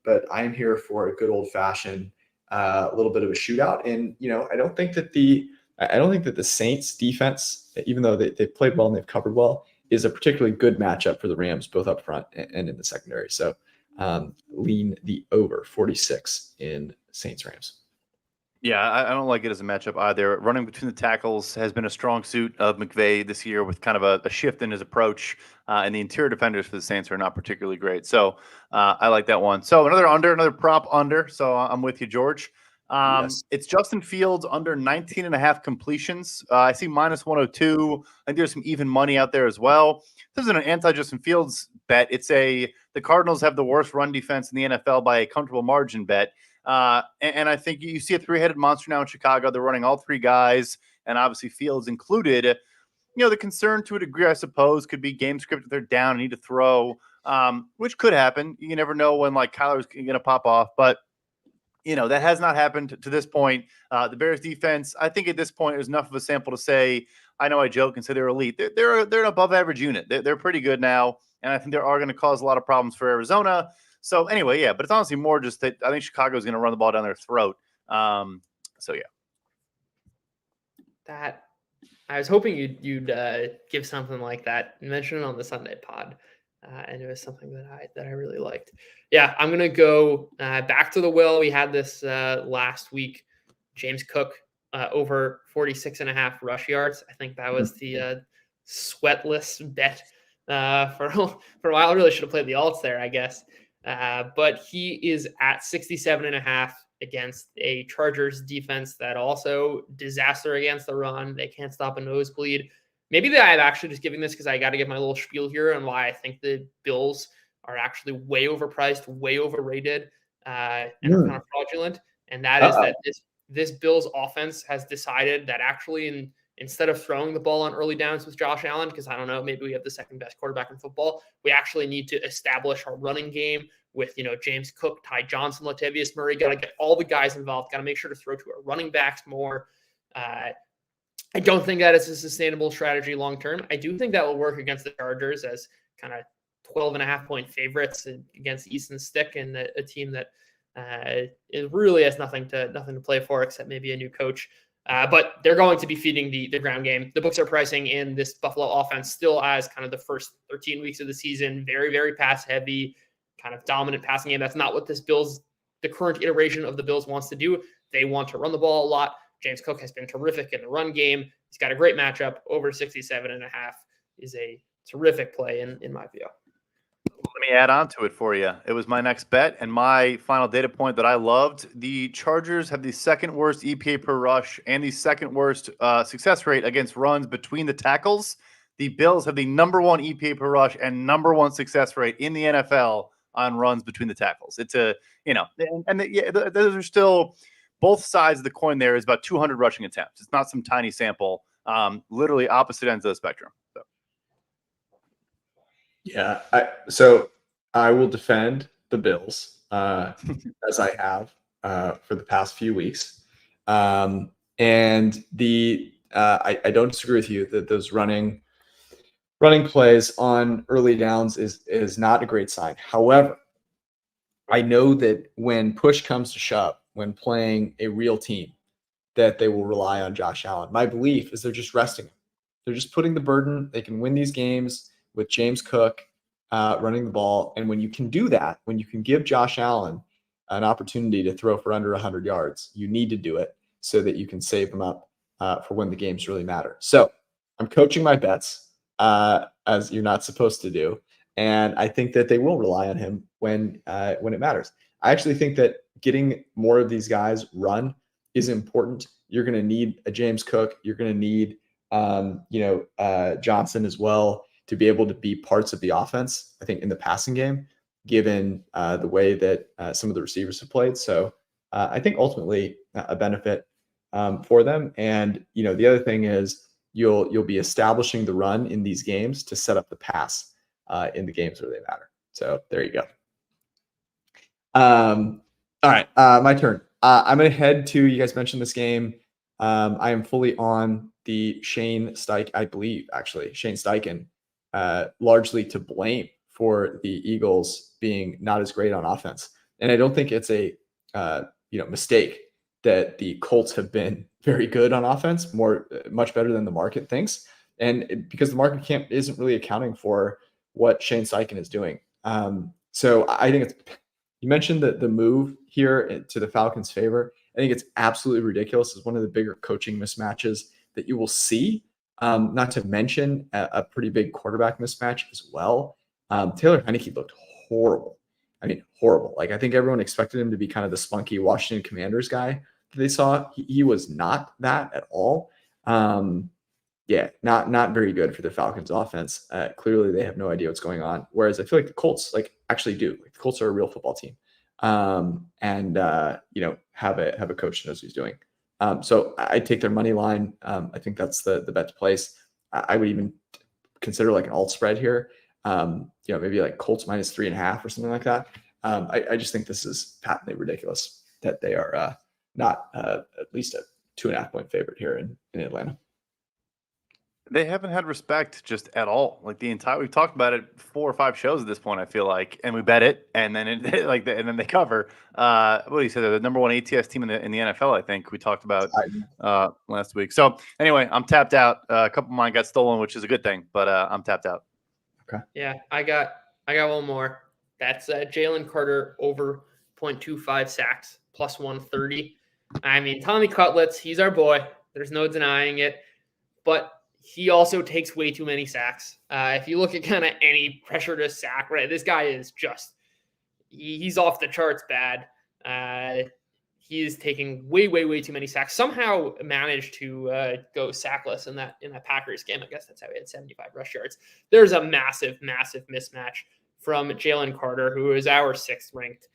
But I'm here for a good old fashioned, little bit of a shootout. And, I don't think that the Saints defense, even though they've played well and they've covered well, is a particularly good matchup for the Rams, both up front and in the secondary. So lean the over 46 in Saints Rams. Yeah, I don't like it as a matchup either. Running between the tackles has been a strong suit of McVay this year with kind of a shift in his approach. And the interior defenders for the Saints are not particularly great. So I like that one. So another prop under. So I'm with you, George. Yes. It's Justin Fields under 19.5 completions. I see minus 102. I think there's some even money out there as well. This isn't an anti-Justin Fields bet. It's the Cardinals have the worst run defense in the NFL by a comfortable margin bet. And I think you see a three-headed monster now in Chicago. They're running all three guys, and obviously Fields included. The concern to a degree, I suppose, could be game script if they're down and need to throw, which could happen. You never know when Kyler's going to pop off, but that has not happened to this point. The Bears defense, I think at this point, is enough of a sample to say, I know I joke and say they're elite. They're an above average unit. They're pretty good now, and I think they are going to cause a lot of problems for Arizona. So anyway, but it's honestly more just that I think Chicago is going to run the ball down their throat. That I was hoping you'd give something like that. You mentioned it on the Sunday pod, and it was something that I really liked. Yeah, I'm gonna go back to the well. We had this last week. James Cook over 46.5 rush yards. I think that was the sweatless bet for a while. I really should have played the alts there, I guess. But he is at 67.5 against a Chargers defense that also disaster against the run. They can't stop a nosebleed. Maybe I'm actually just giving this because I got to give my little spiel here on why I think the Bills are actually way overpriced, way overrated, and are kind of fraudulent. And that is that this Bills offense has decided that actually instead of throwing the ball on early downs with Josh Allen, because I don't know, maybe we have the second best quarterback in football, we actually need to establish our running game with, James Cook, Ty Johnson, Latavius Murray. Got to get all the guys involved. Got to make sure to throw to our running backs more. I don't think that is a sustainable strategy long term. I do think that will work against the Chargers as kind of 12.5-point favorites against Easton Stick and a team that it really has nothing to play for except maybe a new coach. But they're going to be feeding the ground game. The books are pricing in this Buffalo offense still as kind of the first 13 weeks of the season, very, very pass heavy, kind of dominant passing game. That's not what the current iteration of the Bills wants to do. They want to run the ball a lot. James Cook has been terrific in the run game. He's got a great matchup. Over 67.5 is a terrific play in my view. Let me add on to it for you. It was my next bet, and my final data point that I loved. The Chargers have the second worst EPA per rush and the second worst success rate against runs between the tackles. The Bills have the number one EPA per rush and number one success rate in the NFL on runs between the tackles. It's those are still both sides of the coin. There is about 200 rushing attempts. It's not some tiny sample. Literally opposite ends of the spectrum. So. Yeah. So I will defend the Bills as I have for the past few weeks. And I don't disagree with you that those running plays on early downs is not a great sign. However, I know that when push comes to shove, when playing a real team, that they will rely on Josh Allen. My belief is they're just resting him. They're just putting the burden. They can win these games with James Cook running the ball. And when you can do that, when you can give Josh Allen an opportunity to throw for under 100 yards, you need to do it so that you can save them up for when the games really matter. So I'm coaching my bets as you're not supposed to do. And I think that they will rely on him when it matters. I actually think that getting more of these guys run is important. You're going to need a James Cook. You're going to need Johnson as well to be able to be parts of the offense, I think, in the passing game, given the way that some of the receivers have played. So I think ultimately a benefit for them. And, the other thing is you'll be establishing the run in these games to set up the pass in the games where they matter. So there you go. All right, my turn. I'm going to head to, you guys mentioned this game. I am fully on the Shane Steichen, largely to blame for the Eagles being not as great on offense. And I don't think it's a mistake that the Colts have been very good on offense, much better than the market thinks. And because the market isn't really accounting for what Shane Steichen is doing. So I think you mentioned the move here to the Falcons' favor. I think it's absolutely ridiculous. It's one of the bigger coaching mismatches that you will see. Not to mention a pretty big quarterback mismatch as well. Taylor Heinicke looked horrible. I mean, horrible. Like, I think everyone expected him to be kind of the spunky Washington Commanders guy that they saw. He was not that at all. Not very good for the Falcons offense. Clearly they have no idea what's going on. Whereas I feel like the Colts actually do. Like, the Colts are a real football team. And have a coach who knows what he's doing. So I take their money line. I think that's the bet to place. I would even consider like an alt spread here. Maybe like Colts -3.5 or something like that. I just think this is patently ridiculous that they are not at least a 2.5-point favorite here in Atlanta. They haven't had respect just at all. Like, we've talked about it 4 or 5 shows at this point, I feel like, and we bet it, and then and then they cover. What do you say? They're the number 1 ATS team in the NFL. I think we talked about last week. So anyway, I'm tapped out. A couple of mine got stolen, which is a good thing, but I'm tapped out. Okay. Yeah, I got one more. That's Jalen Carter over 0.25 sacks plus 130. I mean, Tommy Cutlets, he's our boy. There's no denying it, but he also takes way too many sacks. If you look at kind of any pressure to sack, right, this guy is just he's off the charts bad. He is taking way too many sacks. Somehow managed to go sackless in that Packers game. I guess that's how he had 75 rush yards. There's a massive mismatch from Jalen Carter, who is our 6th ranked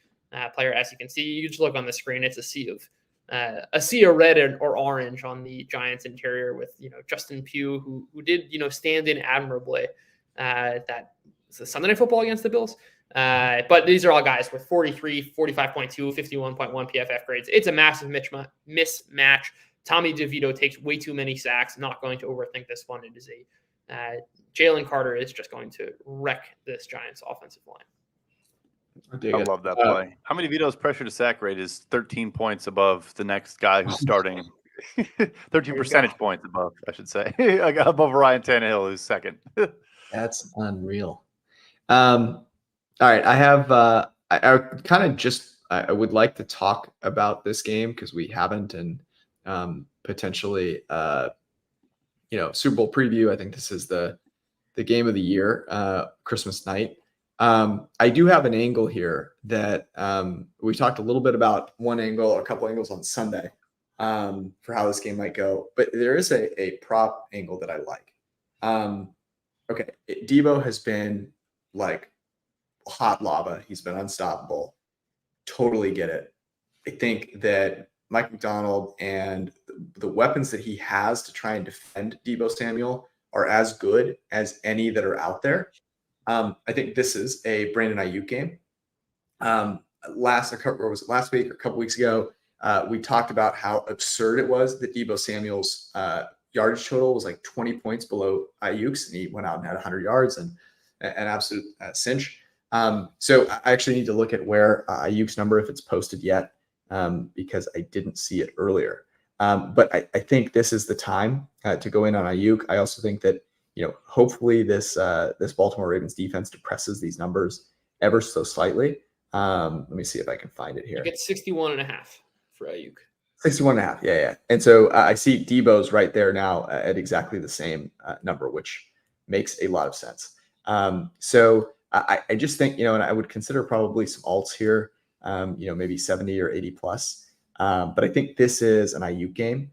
player. As you can see, you just look on the screen. It's a sea of red or orange on the Giants interior with Justin Pugh, who did stand in admirably. That was the Sunday Night Football against the Bills. But these are all guys with 43, 45.2, 51.1 PFF grades. It's a massive mismatch. Tommy DeVito takes way too many sacks. Not going to overthink this one. It is Jalen Carter is just going to wreck this Giants offensive line. I love that play. How many Vito's pressure to sack rate is 13 points above the next guy who's starting? 13 percentage points above, I should say. I got above Ryan Tannehill, who's second. That's unreal. All right, I have. I kind of just. I would like to talk about this game because we haven't, and potentially, Super Bowl preview. I think this is the game of the year, Christmas night. I do have an angle here that we talked a little bit about a couple angles on Sunday for how this game might go, but there is a prop angle that I like. Okay, Debo has been like hot lava. He's been unstoppable. Totally get it. I think that Mike McDonald and the weapons that he has to try and defend Debo Samuel are as good as any that are out there. I think this is a Brandon Ayuk game. Last week or a couple weeks ago, we talked about how absurd it was that Debo Samuel's yardage total was like 20 points below Ayuk's, and he went out and had 100 yards and an absolute cinch. So I actually need to look at where Ayuk's number, if it's posted yet, because I didn't see it earlier. But I think this is the time to go in on Ayuk. I also think that hopefully this Baltimore Ravens defense depresses these numbers ever so slightly. Let me see if I can find it here. You get 61.5 for Ayuk. 61.5. Yeah. And so I see Debo's right there now at exactly the same number, which makes a lot of sense. So I just think, and I would consider probably some alts here, maybe 70 or 80 plus. But I think this is an Ayuk game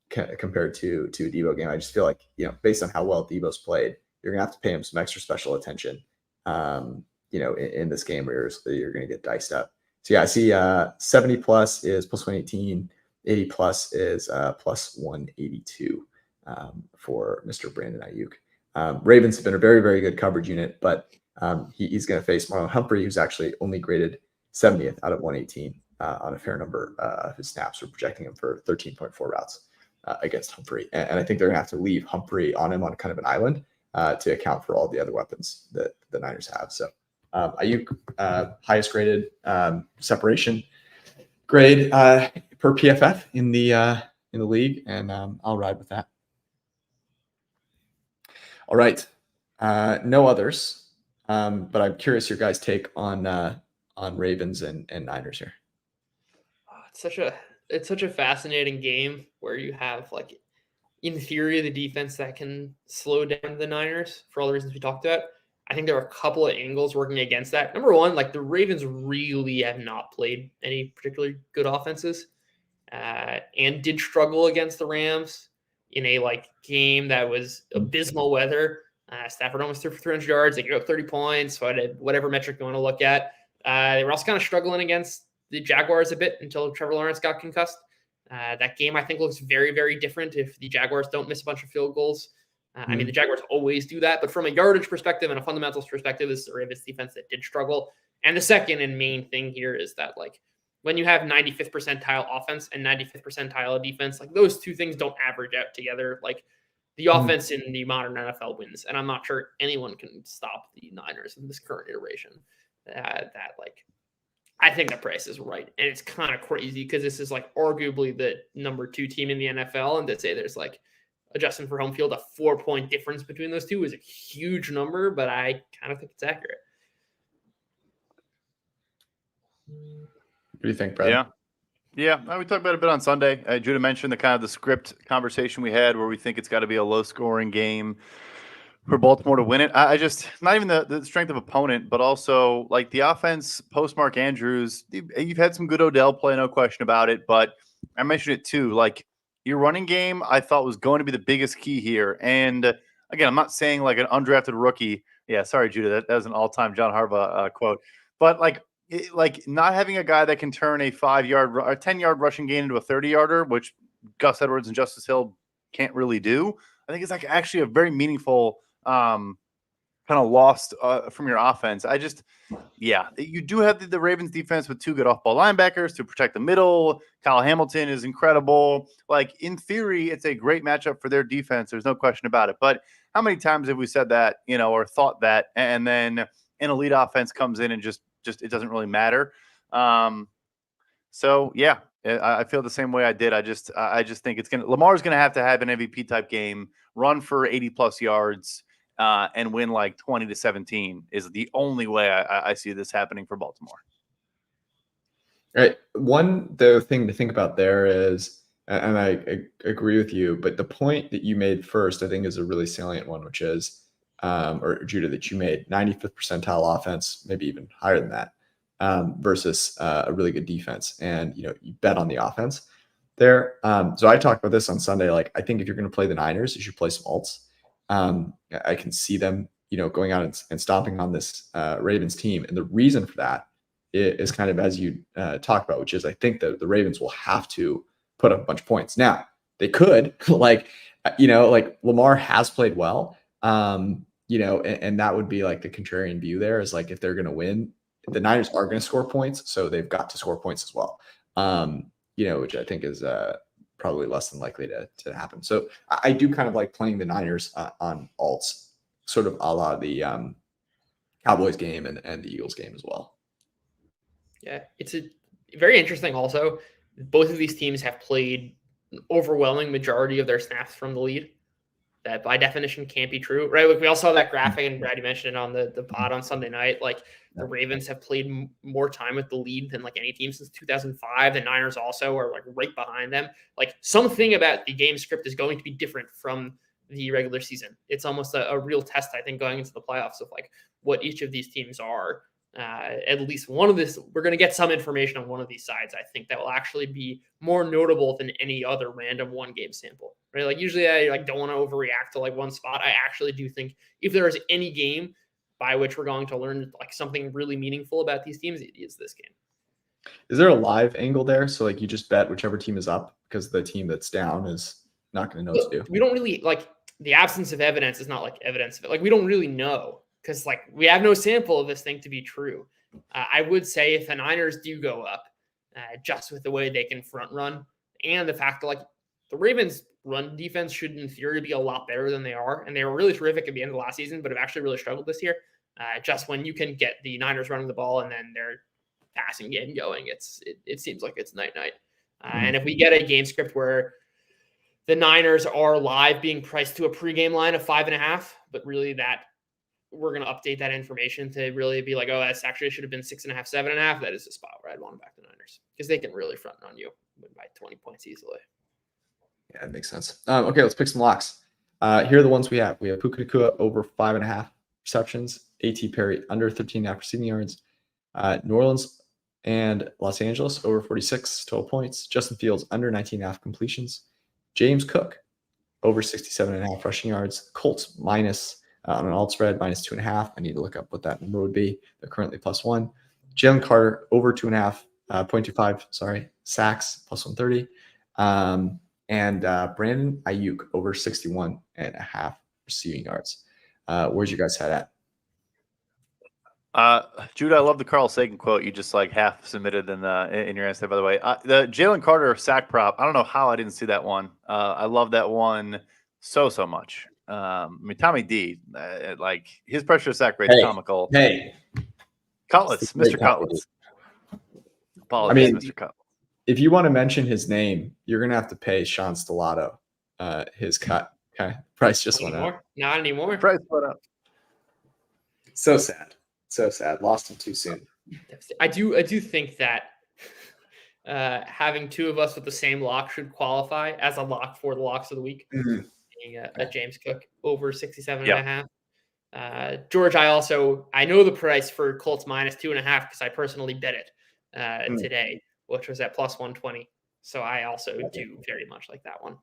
compared to a Debo game. I just feel like, based on how well Debo's played, you're going to have to pay him some extra special attention, in this game where you're going to get diced up. So yeah, I see 70 plus is plus 118, 80 plus is plus 182 for Mr. Brandon Ayuk. Ravens have been a very, very good coverage unit, but he's going to face Marlon Humphrey, who's actually only graded 70th out of 118 on a fair number of his snaps. We're projecting him for 13.4 routes against Humphrey. And I think they're going to have to leave Humphrey on him on kind of an island to account for all the other weapons that the Niners have. So Ayuk, highest graded separation grade per PFF in the league, and I'll ride with that. All right, no others, but I'm curious your guys' take on Ravens and Niners here. It's such a fascinating game where you have, like, in theory, the defense that can slow down the Niners for all the reasons we talked about. I think there are a couple of angles working against that. Number one, like, the Ravens really have not played any particularly good offenses and did struggle against the Rams in a game that was abysmal weather. Stafford almost threw for 300 yards. They gave up 30 points. So whatever metric you want to look at. They were also kind of struggling against the Jaguars a bit until Trevor Lawrence got concussed. That game, I think, looks very, very different if the Jaguars don't miss a bunch of field goals. I mean, the Jaguars always do that, but from a yardage perspective and a fundamentals perspective, this is the Ravens defense that did struggle. And the second and main thing here is that, when you have 95th percentile offense and 95th percentile defense, those two things don't average out together. The offense in the modern NFL wins, and I'm not sure anyone can stop the Niners in this current iteration. I think the price is right, and it's kind of crazy because this is arguably the number 2 team in the NFL, and to say there's adjusting for home field, a 4-point difference between those two is a huge number, but I kind of think it's accurate. What do you think, Brad? Yeah. We talked about it a bit on Sunday. Judah mentioned the script conversation we had where we think it's got to be a low-scoring game. for Baltimore to win it. I just not even the strength of opponent, but also like the offense post Mark Andrews. You've had some good Odell play, no question about it. But I mentioned it too. Like your running game, I thought was going to be the biggest key here. And again, I'm not saying like an undrafted rookie. Yeah, sorry, Judah. That was an all-time John Harbaugh quote. But like not having a guy that can turn a 5-yard or 10-yard rushing gain into a 30-yarder, which Gus Edwards and Justice Hill can't really do. I think it's like actually a very meaningful kind of lost from your offense. You do have the Ravens defense with 2 good off-ball linebackers to protect the middle. Kyle Hamilton is incredible. Like in theory, it's a great matchup for their defense. There's no question about it. But how many times have we said that, or thought that, and then an elite offense comes in and just it doesn't really matter. So yeah, I feel the same way I did. I just think Lamar's gonna have to have an MVP type game, run for 80+ yards, and win like 20-17 is the only way I see this happening for Baltimore. Right. One thing to think about there is, and I agree with you, but the point that you made first, I think, is a really salient one, which is, or Judah, that you made 95th percentile offense, maybe even higher than that, versus a really good defense. And, you bet on the offense there. So I talked about this on Sunday. Like, I think if you're going to play the Niners, you should play some alts. I can see them, going out and stomping on this Ravens team. And the reason for that is kind of as you talk about, which is I think that the Ravens will have to put up a bunch of points. Now, they could, like Lamar has played well, and that would be like the contrarian view there is like if they're going to win, the Niners are going to score points, so they've got to score points as well, which I think is probably less than likely to happen. So I do kind of like playing the Niners on alts, sort of a la the Cowboys game and the Eagles game as well. Yeah, it's a very interesting also. Both of these teams have played an overwhelming majority of their snaps from the lead. That by definition can't be true, right? Like we all saw that graphic, and Brady mentioned it on the pod on Sunday night. Like the Ravens have played more time with the lead than like any team since 2005. The Niners also are like right behind them. Like something about the game script is going to be different from the regular season. It's almost a real test, I think, going into the playoffs of like what each of these teams are. At least one of this, we're going to get some information on one of these sides. I think that will actually be more notable than any other random 1-game sample, right? Like usually I don't want to overreact to like one spot. I actually do think if there is any game by which we're going to learn like something really meaningful about these teams, it is this game. Is there a live angle there? So like you just bet whichever team is up because the team that's down is not going to know what to do. We don't really like the absence of evidence is not like evidence of it. Like we don't really know. Because like we have no sample of this thing to be true. I would say if the Niners do go up, just with the way they can front run and the fact that like the Ravens run defense should in theory be a lot better than they are. And they were really terrific at the end of the last season, but have actually really struggled this year. Just when you can get the Niners running the ball and then their passing game going, it seems like it's night-night. And if we get a game script where the Niners are live being priced to a pregame line of 5.5, but really that we're going to update that information to really be like, oh, that's actually should have been 6.5, 7.5. That is the spot where I'd want to back the Niners because they can really front run you by 20 points easily. Yeah, that makes sense. Okay, let's pick some locks. Here are the ones we have. We have Puka Nacua over 5.5 receptions, A.T. Perry under 13.5 receiving yards, New Orleans and Los Angeles over 46 total points, Justin Fields under 19.5 completions, James Cook over 67.5 rushing yards, Colts minus on an alt spread minus 2.5. I need to look up what that number would be. They're currently +1. Jalen Carter over 2.5, 0.25, sacks plus 130. And Brandon Ayuk over 61.5 receiving yards. Where's your guys' head at? Judah, I love the Carl Sagan quote you just like half submitted in your answer, by the way. The Jalen Carter sack prop, I don't know how I didn't see that one. I love that one so much. I mean, Tommy D, like his pressure sack rate is comical. Hey, Cutlets, Mr. Cutlets. Apologies, Mr. Cutlets. If you want to mention his name, you're gonna have to pay Sean Stellato his cut. Okay, price just went up. Not anymore. Price went up. So sad. Lost him too soon. I do think that having two of us with the same lock should qualify as a lock for the locks of the week. Mm-hmm. taking a James Cook over 67.5. George, I know the price for Colts minus 2.5 because I personally bet it today, which was at plus 120. So I also do very much like that one.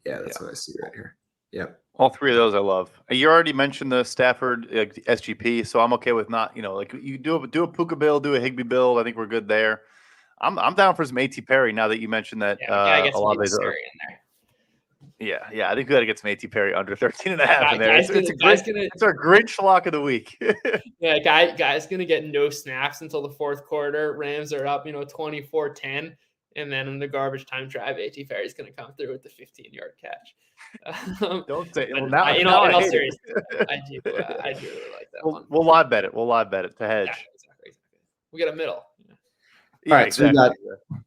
Yeah, that's what I see right here. Yep. All three of those I love. You already mentioned the Stafford SGP, so I'm okay with not, like you do a Puka build, do a Higby build. I think we're good there. I'm down for some AT Perry now that you mentioned that a lot of these are. Yeah, I think we got to get some AT Perry under 13.5 in there. It's our Grinch lock of the week. Yeah, guy's gonna get no snaps until the fourth quarter. Rams are up, 24-10, and then in the garbage time drive, AT Perry's gonna come through with the 15-yard catch. Don't say. Well, now, in all seriousness, I do really like that one. We'll live bet it. We'll live bet it to hedge. Exactly. We get a middle. All right, exactly. So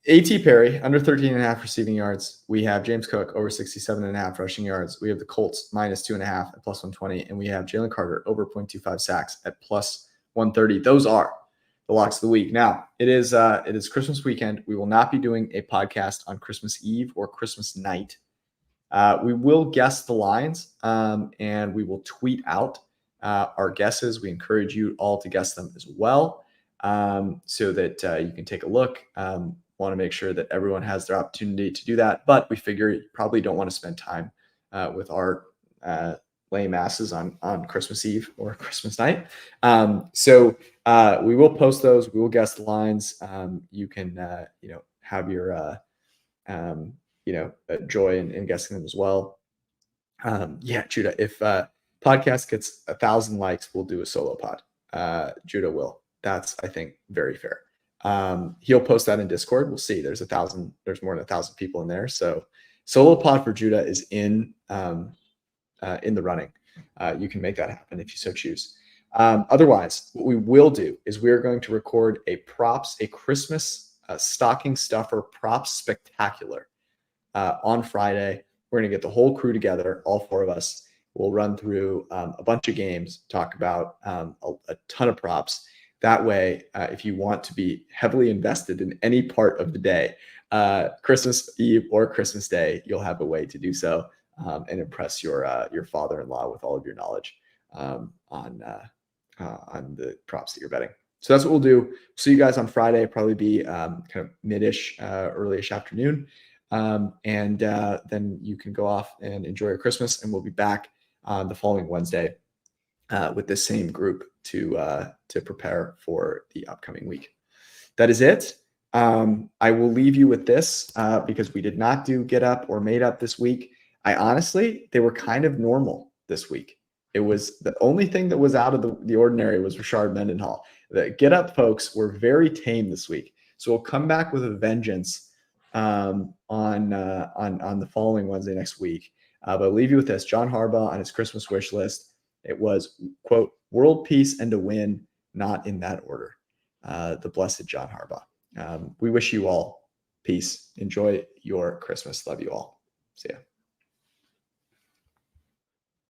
we got AT Perry under 13.5 receiving yards. We have James Cook over 67.5 rushing yards. We have the Colts minus 2.5 at plus 120, and we have Jalen Carter over 0.25 sacks at plus 130. Those are the locks of the week. Now it is Christmas weekend. We will not be doing a podcast on Christmas Eve or Christmas night. We will guess the lines, and we will tweet out our guesses. We encourage you all to guess them as well. So that you can take a look. Want to make sure that everyone has their opportunity to do that, but we figure you probably don't want to spend time with our lame asses on Christmas Eve or Christmas night. So we will post those. We will guess the lines. You can have your joy in guessing them as well. Judah, if podcast gets 1,000 likes, we'll do a solo pod. Judah will. That's, I think, very fair. He'll post that in Discord. We'll see. There's more than 1,000 people in there. So solo pod for Judah is in the running. You can make that happen if you so choose. Otherwise, what we will do is we're going to record a Christmas stocking stuffer props spectacular on Friday. We're going to get the whole crew together, all four of us. We'll run through a bunch of games, talk about a ton of props. That way, if you want to be heavily invested in any part of the day, Christmas Eve or Christmas Day, you'll have a way to do so and impress your father-in-law with all of your knowledge on the props that you're betting. So that's what we'll do. See you guys on Friday. Probably be kind of mid-ish, early-ish afternoon, and then you can go off and enjoy your Christmas. And we'll be back the following Wednesday with the same group to prepare for the upcoming week. That is it. I will leave you with this because we did not do Get Up or Made Up this week. They were kind of normal this week. It was the only thing that was out of the ordinary was Rashard Mendenhall. The Get Up folks were very tame this week. So we'll come back with a vengeance on the following Wednesday next week. But I'll leave you with this. John Harbaugh on his Christmas wish list. It was, quote, world peace and a win, not in that order. The blessed John Harbaugh. We wish you all peace. Enjoy your Christmas. Love you all. See ya.